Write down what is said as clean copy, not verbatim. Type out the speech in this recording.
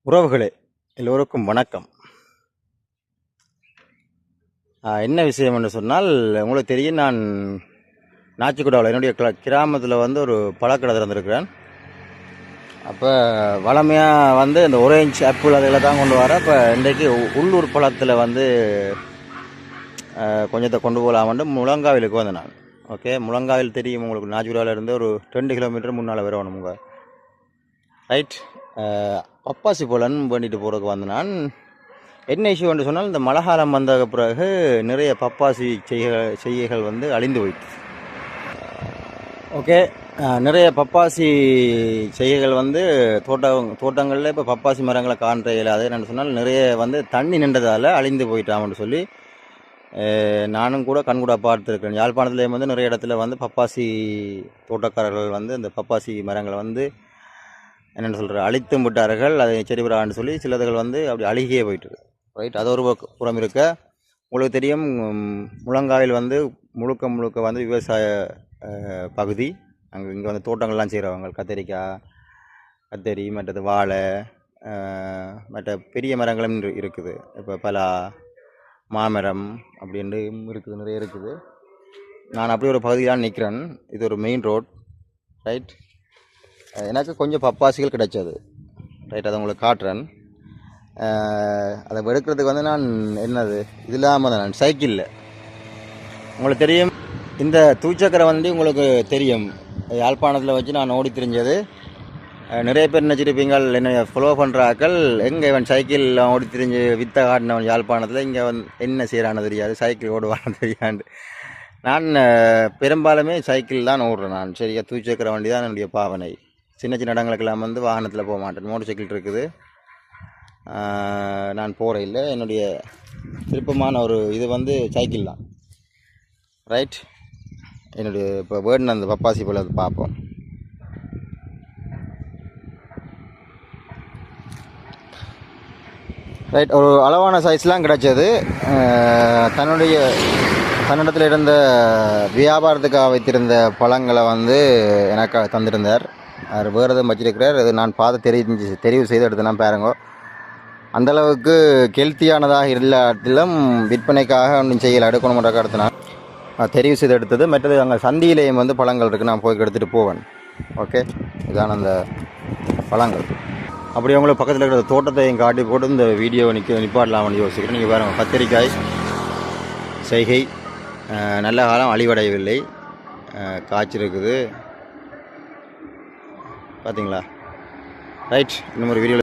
உறவுகளே, எல்லோருக்கும் வணக்கம். என்ன விஷயம் என்று சொன்னால், உங்களுக்கு தெரியும், நான் நாச்சிக்குடாவில் என்னுடைய கிராமத்தில் ஒரு பழக்கடை திறந்திருக்கிறேன். அப்போ வளமையாக இந்த ஒரேஞ்ச் ஆப்பிள் அதில் தான் கொண்டு வரேன். இப்போ இன்றைக்கு உள்ளூர் பழத்தில் கொஞ்சத்தை கொண்டு போகலாமட்டு முழங்காவிலுக்கு வந்தேன் நான். ஓகே, முழங்காவில் தெரியும் உங்களுக்கு, நாச்சிக்குடாவில் இருந்து ஒரு 2 கிலோமீட்டர் முன்னால் வரணும் உங்கள் ரைட். பப்பாசி பழம் பண்ணிட்டு போகிறதுக்கு வந்து நான் என்ன இஷ்யூ என்று சொன்னால், இந்த மழை காலம் வந்த பிறகு நிறைய பப்பாசி செய்கைகள் அழிந்து போயிட்டு. ஓகே, நிறைய பப்பாசி செய்கைகள் தோட்டங்களில் இப்போ பப்பாசி மரங்களை காண்ற இயலாது. என்னென்னு சொன்னால், நிறைய தண்ணி நின்றதால் அழிந்து போயிட்டான்னு சொல்லி நானும் கூட கண்கூட பார்த்துருக்கேன். யாழ்ப்பாணத்துலேயும் நிறைய இடத்துல பப்பாசி தோட்டக்காரர்கள் இந்த பப்பாசி மரங்களை என்னென்னு சொல்கிற அழித்தும் விட்டார்கள். அதை செடிபுறான்னு சொல்லி சிலதுகள் அப்படி அழுகியே போயிட்டு ரைட். அது ஒரு புறம் இருக்க, உங்களுக்கு தெரியும், முழங்காயில் முழுக்க விவசாய பகுதி. இங்கே தோட்டங்கள்லாம் செய்கிறவங்க கத்தரிக்காய், கத்தரி, மற்றது வாழை, மற்ற பெரிய மரங்களும் இருக்குது. இப்போ பலா, மாமரம் அப்படின்ட்டு இருக்குது, நிறைய இருக்குது. நான் அப்படி ஒரு பகுதியில் நிற்கிறேன். இது ஒரு மெயின் ரோட் ரைட். எனக்கு கொஞ்சம் பப்பாசிகள் கிடைச்சது ரைட், அதை உங்களுக்கு காட்டுறேன். அதை எடுக்கிறதுக்கு நான் என்னது இது இல்லாமல் நான் சைக்கிளில், உங்களுக்கு தெரியும், இந்த தூச்சக்கரை வண்டி உங்களுக்கு தெரியும், யாழ்ப்பாணத்தில் வச்சு நான் ஓடி தெரிஞ்சது. நிறைய பேர் நினச்சிருப்பீங்க என்னை ஃபாலோ பண்ணுறாக்கள், எங்கே இவன் சைக்கிள் ஓடி தெரிஞ்சு வித்த காட்டினவன் யாழ்ப்பாணத்தில், இங்கே என்ன செய்கிறான்னு தெரியாது, சைக்கிள் ஓடுவான்னு தெரியாது. நான் பெரும்பாலுமே சைக்கிள் தான் ஓடுறேன் நான். சரியா, தூச்சக்கரை வண்டி தான் என்னுடைய பாவனை. சின்ன சின்ன இடங்களுக்கெல்லாம் வாகனத்தில் போக மாட்டேன். மோட்டர் சைக்கிள் இருக்குது, நான் போகிற இல்லை. என்னுடைய விருப்பமான ஒரு இது சைக்கிள் தான் ரைட். என்னுடைய இப்போ வேர்டன் அந்த பப்பாசி போல் அது பார்ப்போம். ரைட், ஒரு அளவான சைஸ்லாம் கிடச்சது. தன்னிடத்தில் இருந்த வியாபாரத்துக்காக வைத்திருந்த பழங்களை எனக்கு தந்திருந்தார். அவர் வேறு எதுவும் வச்சிருக்கிறார். அது நான் பார்த்து தெரிவு செய்து எடுத்தேன்னா பாருங்க. அந்தளவுக்கு கெல்த்தியானதாக இல்லாட்டிலும் விற்பனைக்காக ஒன்றும் செய்யலை, எடுக்கணுன்ற கருத்து நான் தெரிவு செய்து எடுத்தது. மற்றது அங்கே சந்தியிலேயும் பழங்கள் இருக்குது, நான் போய் எடுத்துகிட்டு போவேன். ஓகே, இதான அந்த பழங்கள். அப்படி அவங்களுக்கு பக்கத்தில் இருக்கிற தோட்டத்தையும் காட்டி போட்டு இந்த வீடியோவை நிப்பாடலாம்னு யோசிக்கிறேன். நீங்கள் பாருங்கள், கத்திரிக்காய் செய்கை நல்ல காலம் அழிவடையவில்லை, காய்ச்சிருக்குது பார்த்தீங்களா ரைட். இன்னும் ஒரு வீடியோ